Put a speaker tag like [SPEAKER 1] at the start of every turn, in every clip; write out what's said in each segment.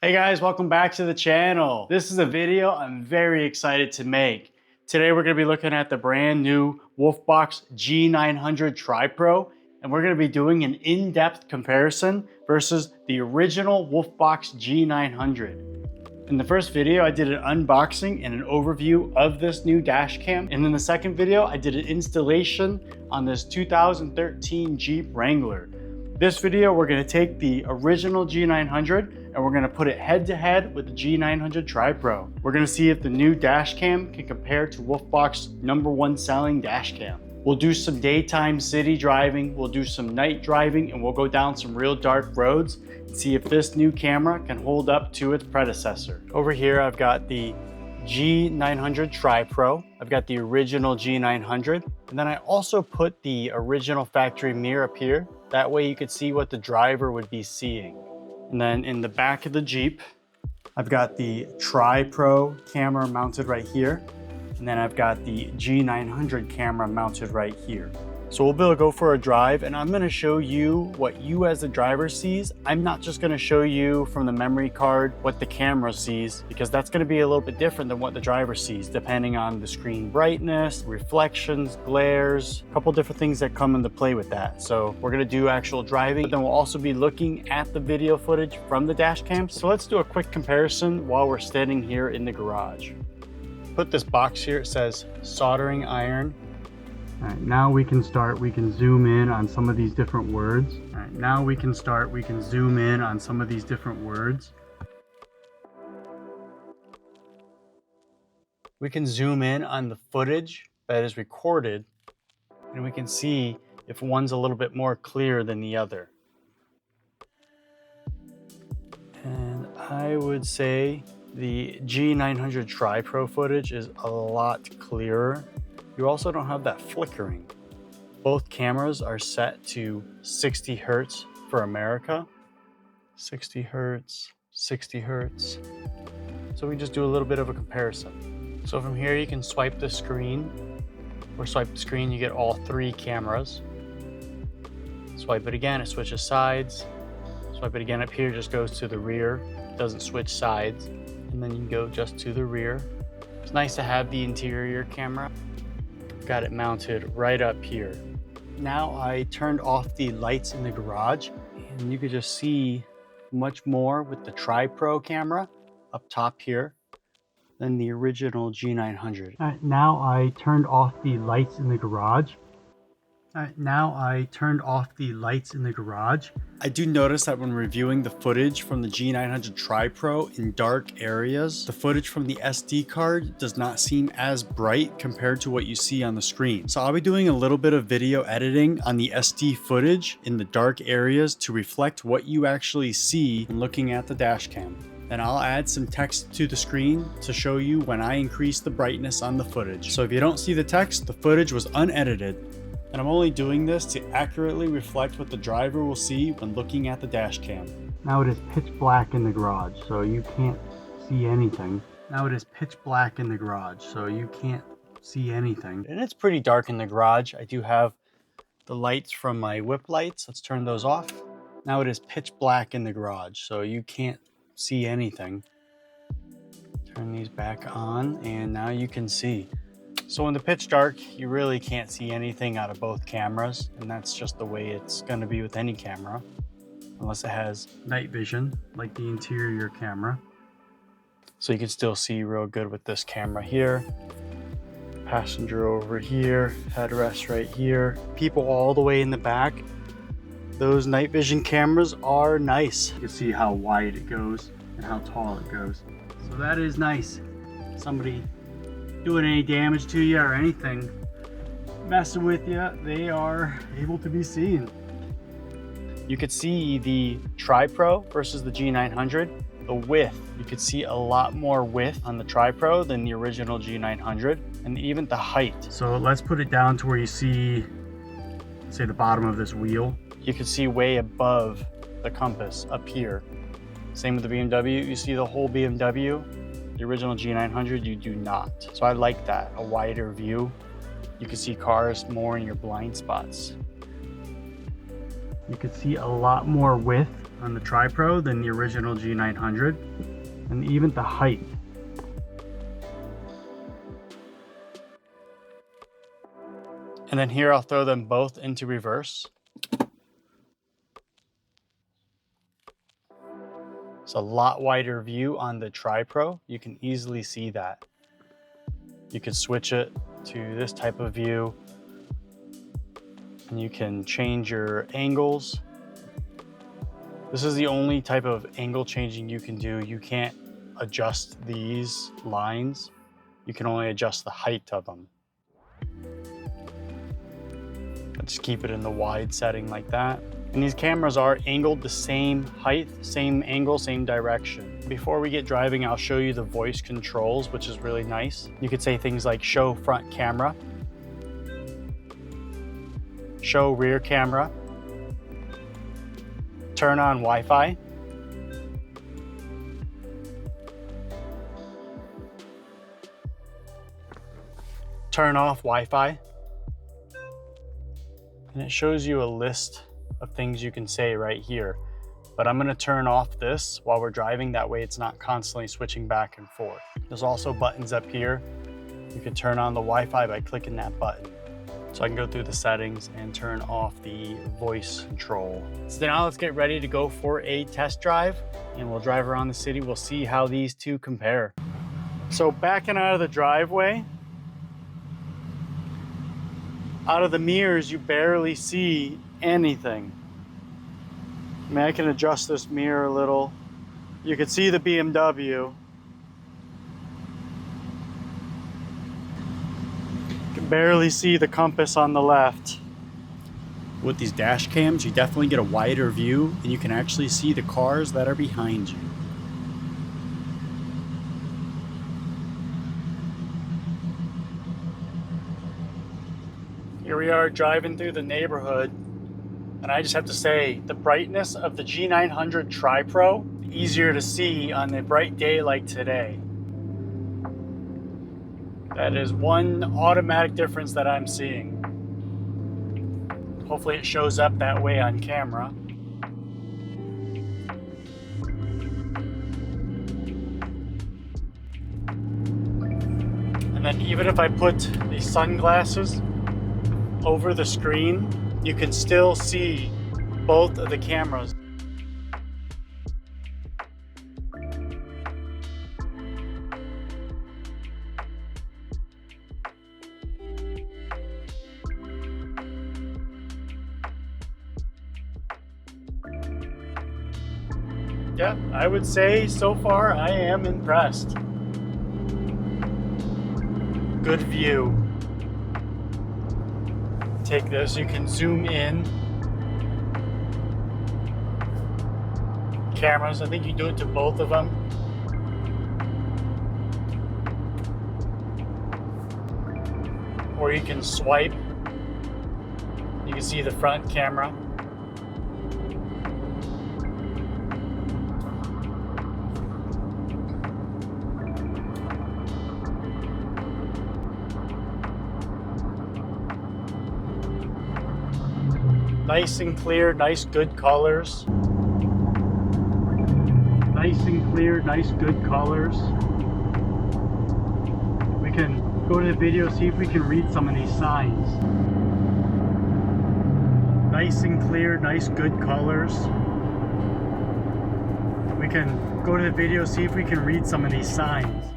[SPEAKER 1] Hey guys, welcome back to the channel. This is a video I'm very excited to make. Today we're going to be looking at the brand new Wolfbox G900 Tripro, and we're going to be doing an in-depth comparison versus the original Wolfbox G900. In the first video, I did an unboxing and an overview of this new dash cam. And in the second video, I did an installation on this 2013 Jeep Wrangler. This video, we're going to take the original G900 and we're going to put it head to head with the G900 Tripro. We're going to see if the new dash cam can compare to Wolfbox's #1 selling dash cam. We'll do some daytime city driving, we'll do some night driving, and we'll go down some real dark roads and see if this new camera can hold up to its predecessor. Over here, I've got the G900 Tripro. I've got the original G900. And then I also put the original factory mirror up here. That way you could see what the driver would be seeing. And then in the back of the Jeep, I've got the Tripro camera mounted right here. And then I've got the G900 camera mounted right here. So we'll be able to go for a drive, and I'm gonna show you what you as the driver sees. I'm not just gonna show you from the memory card what the camera sees, because that's gonna be a little bit different than what the driver sees, depending on the screen brightness, reflections, glares, a couple different things that come into play with that. So we're gonna do actual driving, but then we'll also be looking at the video footage from the dash cam. So let's do a quick comparison while we're standing here in the garage. Put this box here, it says soldering iron. All right, now we can zoom in on some of these different words. All right, now we can zoom in on some of these different words. We can zoom in on the footage that is recorded, and we can see if one's a little bit more clear than the other. And I would say the G900 Tripro footage is a lot clearer. You also don't have that flickering. Both cameras are set to 60 Hertz for America. 60 Hertz, 60 Hertz. So we just do a little bit of a comparison. So from here you can swipe the screen, or swipe the screen, you get all three cameras. Swipe it again, it switches sides. Swipe it again up here, just goes to the rear. It doesn't switch sides. And then you can go just to the rear. It's nice to have the interior camera. Got it mounted right up here. Now I turned off the lights in the garage, and you could just see much more with the Tripro camera up top here than the original G900. Now I turned off the lights in the garage. I do notice that when reviewing the footage from the G900 Tripro in dark areas, the footage from the SD card does not seem as bright compared to what you see on the screen. So I'll be doing a little bit of video editing on the SD footage in the dark areas to reflect what you actually see when looking at the dash cam. Then I'll add some text to the screen to show you when I increase the brightness on the footage. So if you don't see the text, the footage was unedited. And I'm only doing this to accurately reflect what the driver will see when looking at the dash cam. Now it is pitch black in the garage, so you can't see anything. And it's pretty dark in the garage. I do have the lights from my whip lights. Let's turn those off. Now it is pitch black in the garage, so you can't see anything. Turn these back on, and now you can see. So in the pitch dark, you really can't see anything out of both cameras, and that's just the way it's going to be with any camera, unless it has night vision, like the interior camera. So you can still see real good with this camera here. Passenger over here, headrest right here, people all the way in the back. Those night vision cameras are nice. You can see how wide it goes and how tall it goes. So that is nice. Somebody doing any damage to you or anything messing with you, they are able to be seen. You could see the Tripro versus the G900. The width, you could see a lot more width on the Tripro than the original G900, and even the height. So let's put it down to where you see, say, the bottom of this wheel. You can see way above the compass up here. Same with the BMW, you see the whole BMW. The original G900, you do not. So I like that, a wider view. You can see cars more in your blind spots. You can see a lot more width on the Tripro than the original G900, and even the height. And then here I'll throw them both into reverse. It's a lot wider view on the Tripro. You can easily see that. You can switch it to this type of view, and you can change your angles. This is the only type of angle changing you can do. You can't adjust these lines. You can only adjust the height of them. I'll just keep it in the wide setting like that. And these cameras are angled the same height, same angle, same direction. Before we get driving, I'll show you the voice controls, which is really nice. You could say things like show front camera, show rear camera, turn on Wi-Fi, turn off Wi-Fi, and it shows you a list of things you can say right here. But I'm gonna turn off this while we're driving, that way it's not constantly switching back and forth. There's also buttons up here. You can turn on the Wi-Fi by clicking that button. So I can go through the settings and turn off the voice control. So now let's get ready to go for a test drive, and we'll drive around the city. We'll see how these two compare. So backing out of the driveway, out of the mirrors, you barely see anything. I mean, I can adjust this mirror a little. You can see the BMW. You can barely see the compass on the left. With these dash cams, you definitely get a wider view, and you can actually see the cars that are behind you. Here we are driving through the neighborhood, and I just have to say, the brightness of the G900 Tripro, easier to see on a bright day like today. That is one automatic difference that I'm seeing. Hopefully it shows up that way on camera. And then even if I put the sunglasses over the screen, you can still see both of the cameras. Yeah, I would say so far I am impressed. Good view. Take this, you can zoom in. Cameras, I think you do it to both of them. Or you can swipe. You can see the front camera. Nice and clear, nice good colors. Nice and clear, nice good colors. We can go to the video, see if we can read some of these signs. Nice and clear, nice good colors. We can go to the video, see if we can read some of these signs.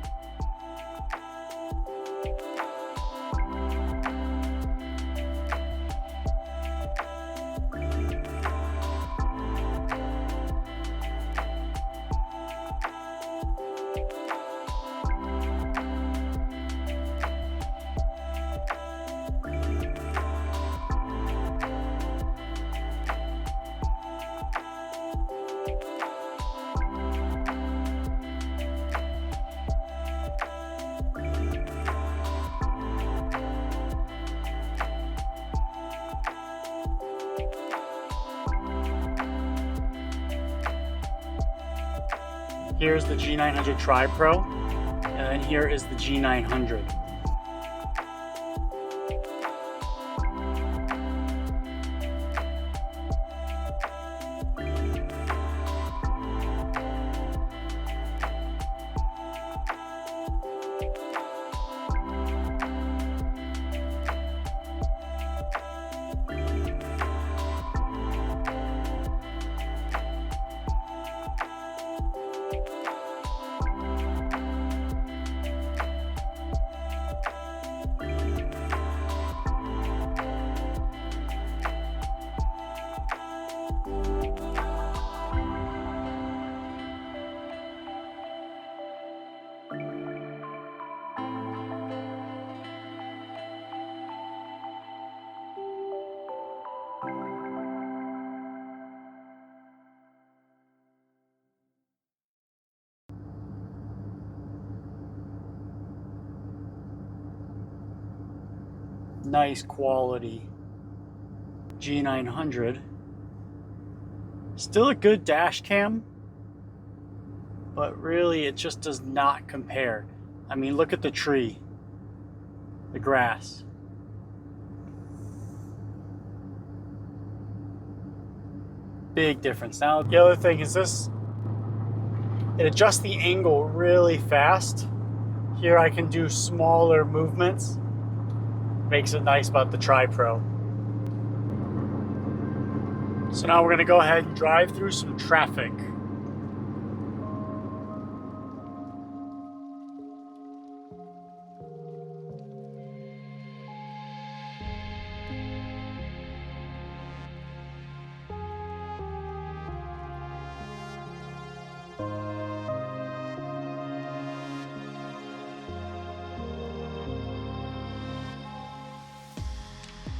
[SPEAKER 1] Here's the G900 Tripro, and then here is the G900. nice quality G900. Still a good dash cam, but really it just does not compare. I mean, look at the tree, the grass. Big difference. Now, the other thing is this, it adjusts the angle really fast. Here I can do smaller movements. Makes it nice about the Tripro. So now we're gonna go ahead and drive through some traffic.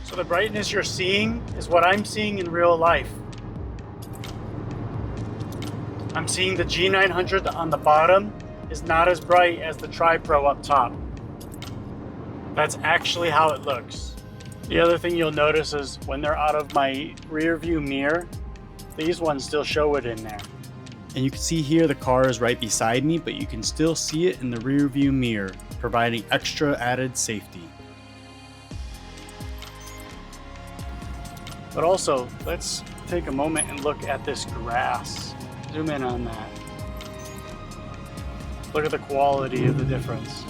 [SPEAKER 1] So the brightness you're seeing is what I'm seeing in real life. I'm seeing the G900 on the bottom is not as bright as the Tripro up top. That's actually how it looks. The other thing you'll notice is when they're out of my rear view mirror, these ones still show it in there. And you can see here the car is right beside me, but you can still see it in the rear view mirror, providing extra added safety. But also, let's take a moment and look at this grass. Zoom in on that. Look at the quality of the difference.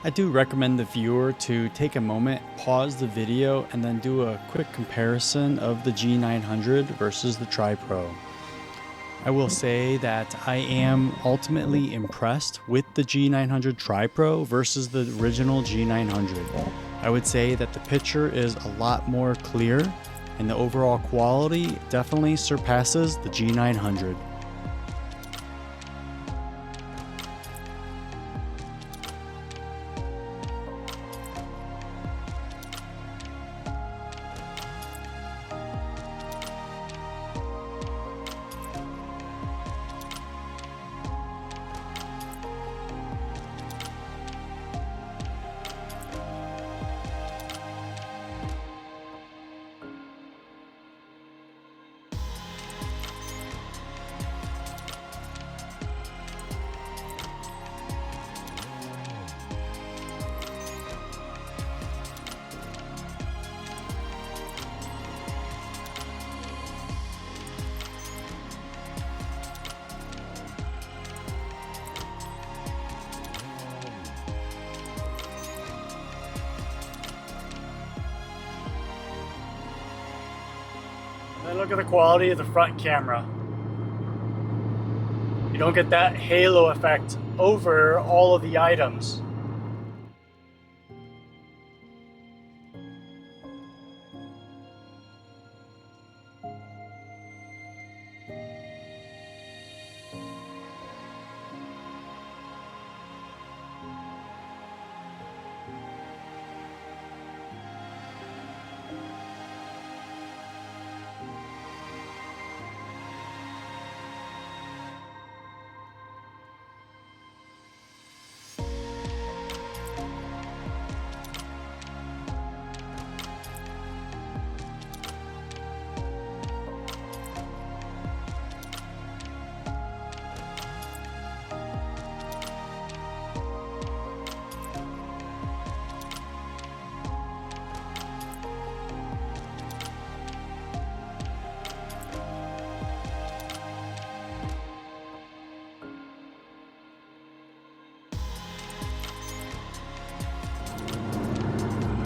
[SPEAKER 1] I do recommend the viewer to take a moment, pause the video, and then do a quick comparison of the G900 versus the Tripro. I will say that I am ultimately impressed with the G900 Tripro versus the original G900. I would say that the picture is a lot more clear and the overall quality definitely surpasses the G900. Then look at the quality of the front camera. You don't get that halo effect over all of the items.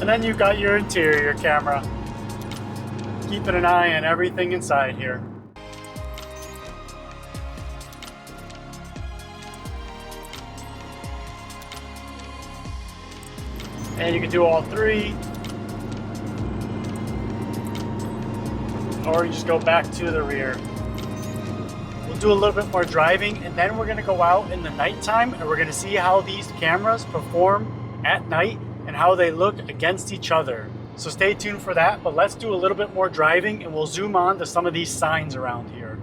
[SPEAKER 1] And then you've got your interior camera, keeping an eye on everything inside here. And you can do all three, or you just go back to the rear. We'll do a little bit more driving, and then we're gonna go out in the nighttime and we're gonna see how these cameras perform at night and how they look against each other. So stay tuned for that, but let's do a little bit more driving and we'll zoom on to some of these signs around here.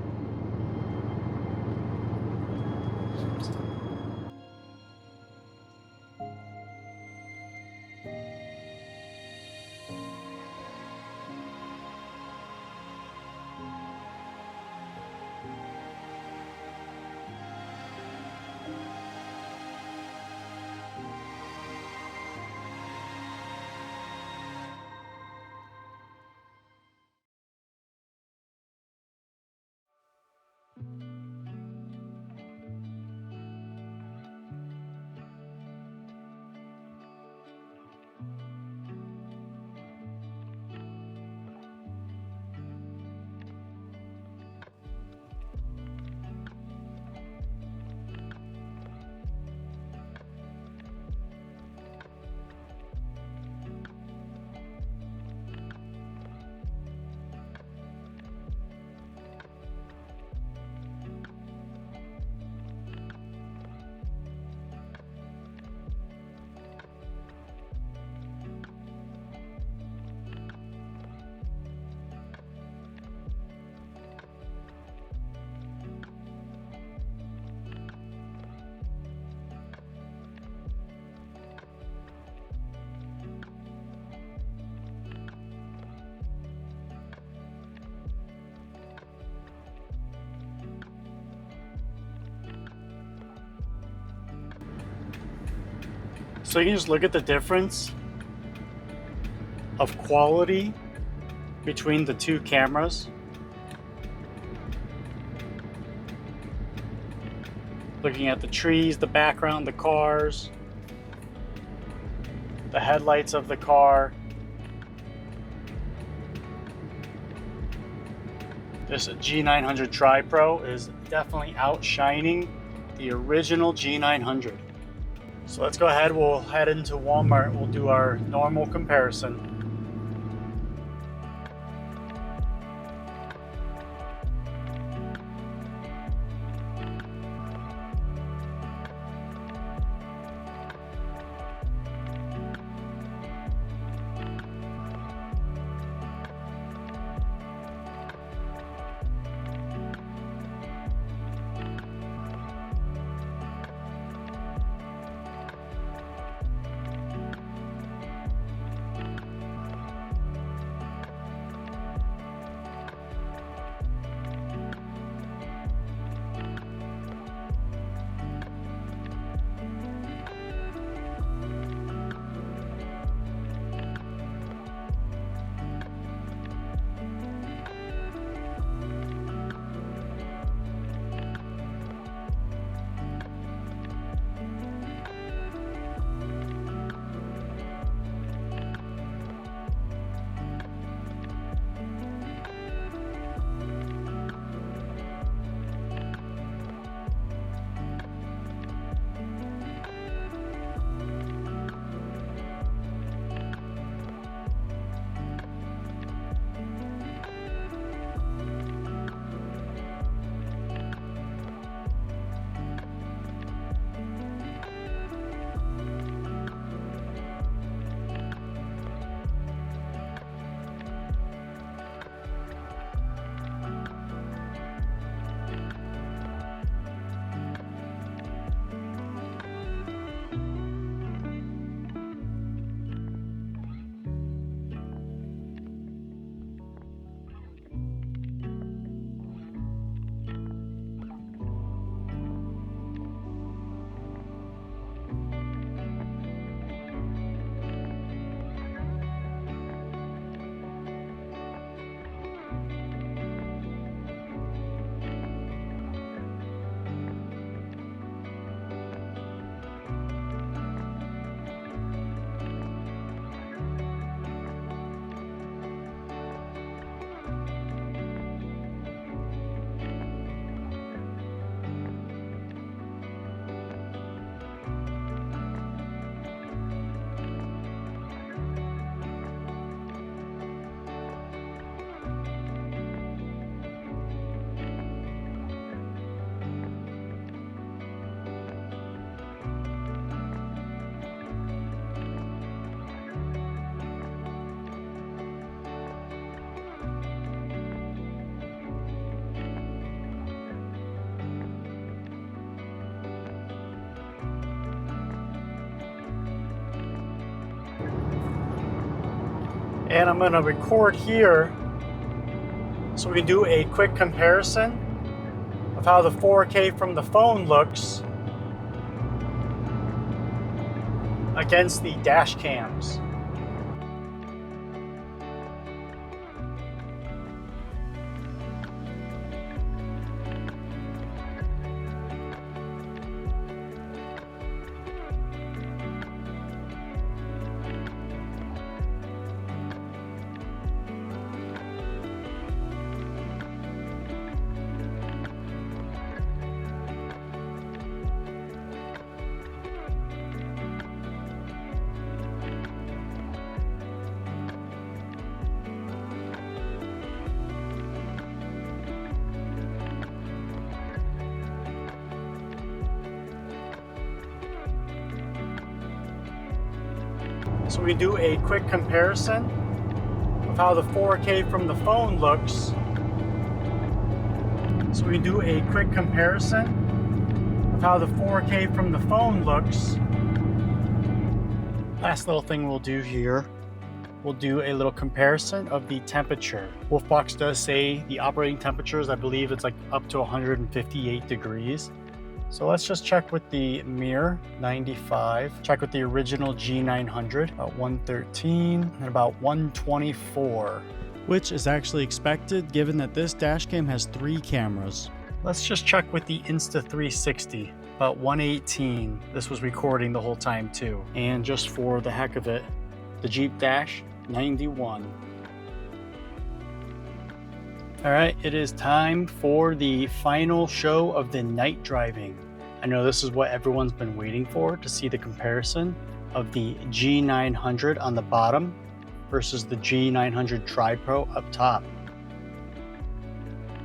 [SPEAKER 1] So you can just look at the difference of quality between the two cameras. Looking at the trees, the background, the cars, the headlights of the car. This G900 Tripro is definitely outshining the original G900. So let's go ahead, we'll head into Walmart, we'll do our normal comparison. And I'm gonna record here so we can do a quick comparison of how the 4K from the phone looks against the dash cams. So we do a quick comparison of how the 4K from the phone looks. So we do a quick comparison of how the 4K from the phone looks. Last little thing we'll do here, we'll do a little comparison of the temperature. Wolfbox does say the operating temperatures, I believe it's like up to 158 degrees. So let's just check with the mirror, 95. Check with the original G900, about 113 and about 124, which is actually expected given that this dash cam has 3 cameras. Let's just check with the Insta360, about 118. This was recording the whole time too. And just for the heck of it, the Jeep Dash, 91. All right, it is time for the final show of the night driving. I know this is what everyone's been waiting for, to see the comparison of the G900 on the bottom versus the G900 Tripro up top.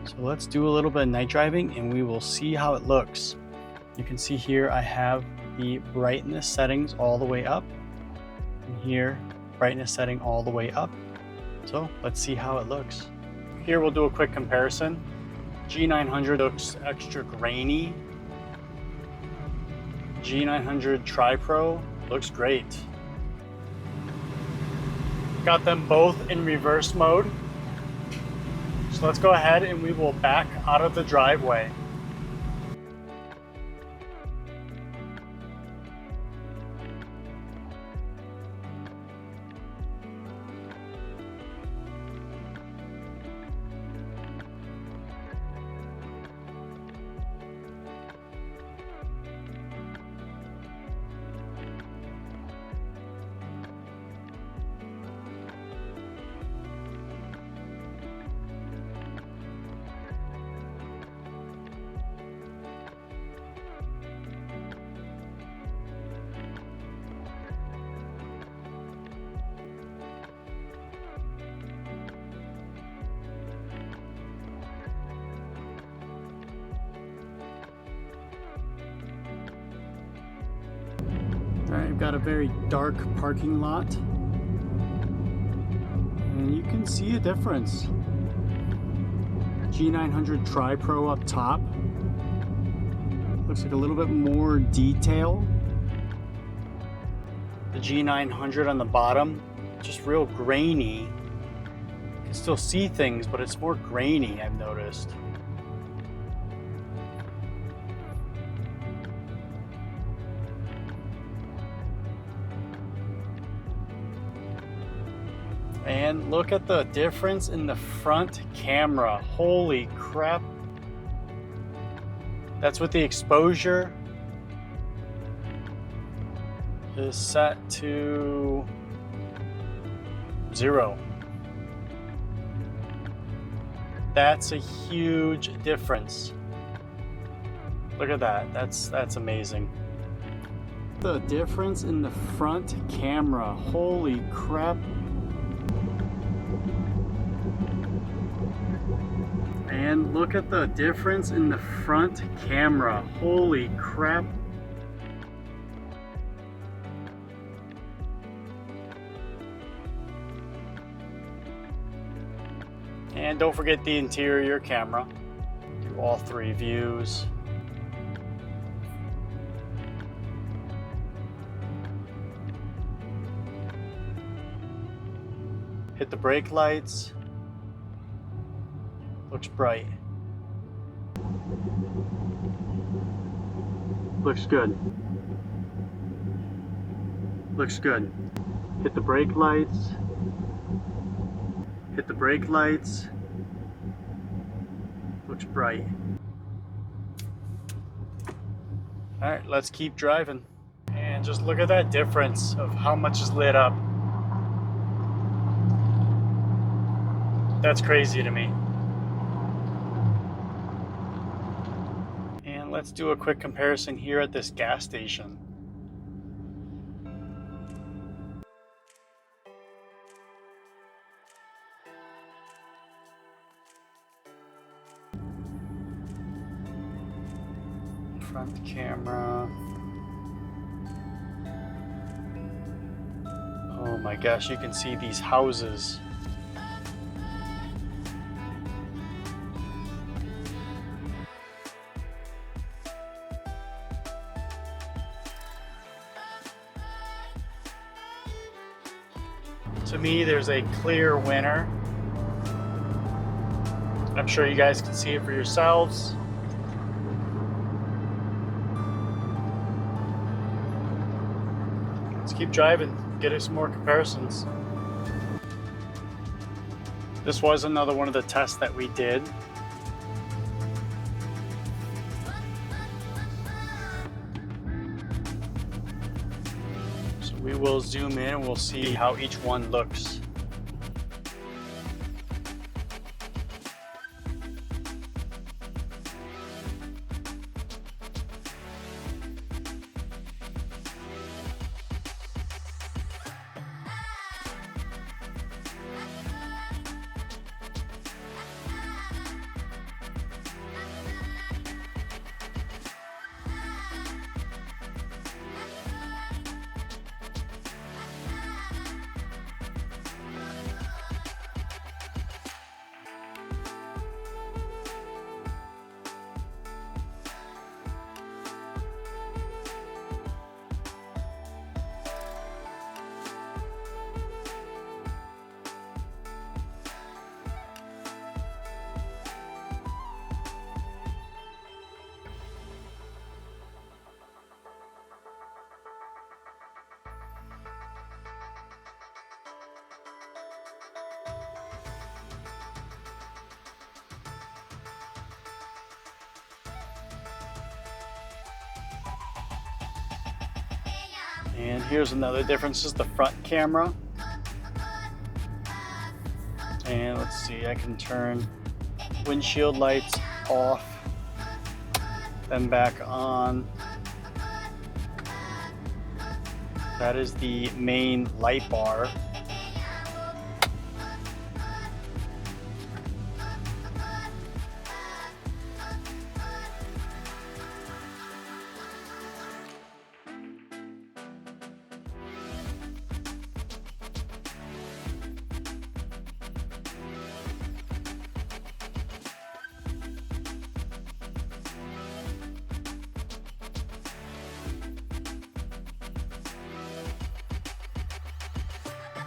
[SPEAKER 1] So let's do a little bit of night driving and we will see how it looks. You can see here I have the brightness settings all the way up, and here brightness setting all the way up. So let's see how it looks. Here we'll do a quick comparison. G900 looks extra grainy. G900 Tripro looks great. Got them both in reverse mode. So let's go ahead and we will back out of the driveway. All right, I've got a very dark parking lot, and you can see a difference. G900 Tripro up top looks like a little bit more detail. The G900 on the bottom, just real grainy. You can still see things, but it's more grainy, I've noticed. And look at the difference in the front camera. Holy crap. That's with the exposure is set to 0. That's a huge difference. Look at that. That's amazing. The difference in the front camera. Holy crap. And look at the difference in the front camera. Holy crap. And don't forget the interior camera. Do all 3 views. Hit Hit the brake lights. Looks bright. Looks good. Looks good. Hit the brake lights. Hit the brake lights. Looks bright. All right, let's keep driving. And just look at that difference of how much is lit up. That's crazy to me. And let's do a quick comparison here at this gas station. Front camera. Oh my gosh, you can see these houses. To me, there's a clear winner. I'm sure you guys can see it for yourselves. Let's keep driving, get us some more comparisons. This was another one of the tests that we did. So we will zoom in and we'll see how each one looks. And here's another difference, is the front camera. And let's see, I can turn windshield lights off, then back on. That is the main light bar.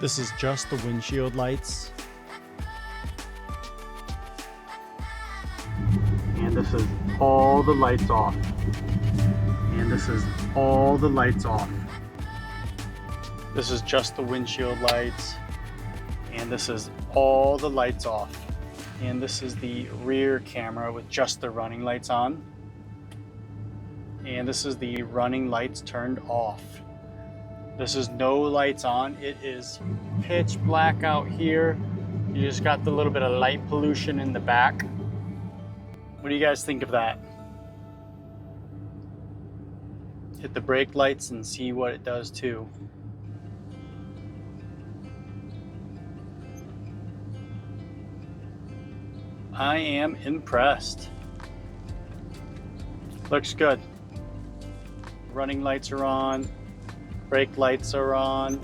[SPEAKER 1] This is just the windshield lights. And this is all the lights off. And this is all the lights off. This is just the windshield lights. And this is all the lights off. And this is the rear camera with just the running lights on. And this is the running lights turned off. This is no lights on. It is pitch black out here. You just got the little bit of light pollution in the back. What do you guys think of that? Hit the brake lights and see what it does too. I am impressed. Looks good. Running lights are on. Brake lights are on.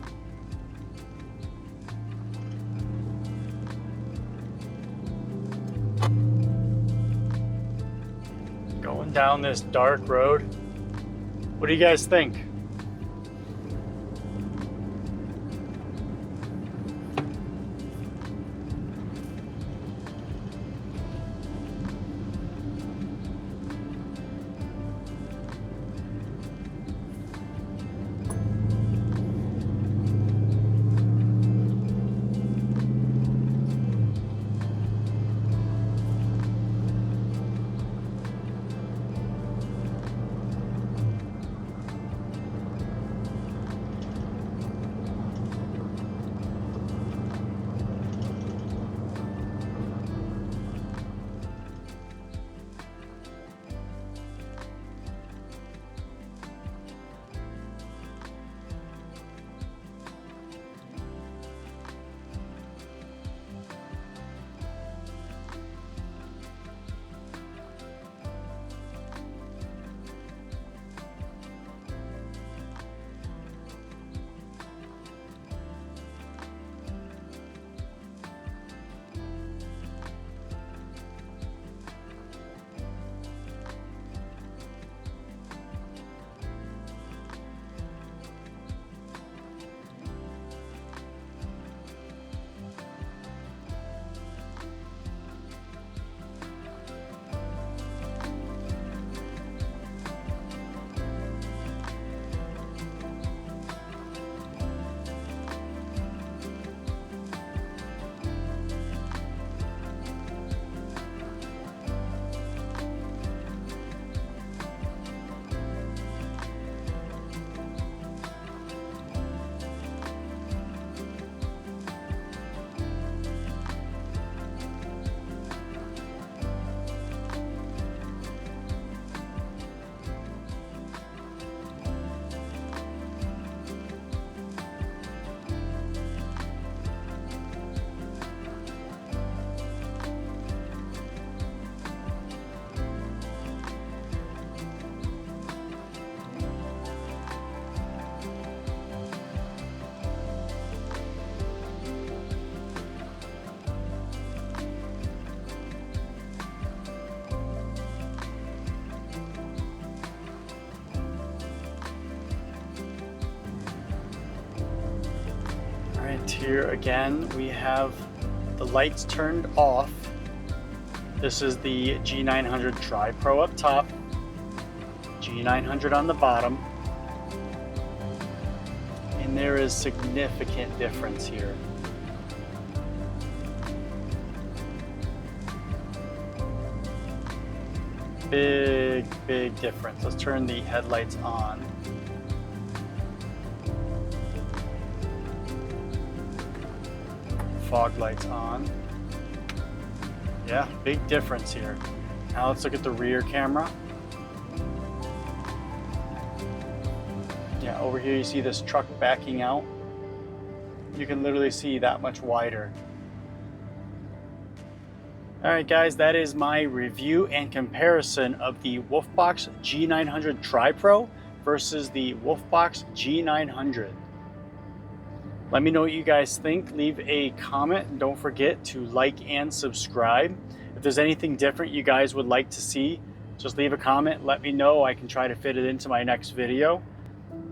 [SPEAKER 1] Going down this dark road. What do you guys think? Here again, we have the lights turned off. This is the G900 Tripro up top, G900 on the bottom. And there is significant difference here. Big difference. Let's turn the headlights on. Fog lights on. Yeah, big difference here. Now let's look at the rear camera. Yeah, over here you see this truck backing out. You can literally see that much wider. All right, guys, that is my review and comparison of the Wolfbox G900 Tripro versus the Wolfbox G900. Let me know what you guys think. Leave a comment and don't forget to like and subscribe. If there's anything different you guys would like to see, just leave a comment. Let me know. I can try to fit it into my next video.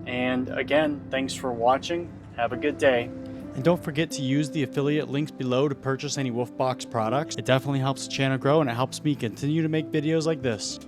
[SPEAKER 1] And again, thanks for watching. Have a good day. And don't forget to use the affiliate links below to purchase any Wolfbox products. It definitely helps the channel grow and it helps me continue to make videos like this.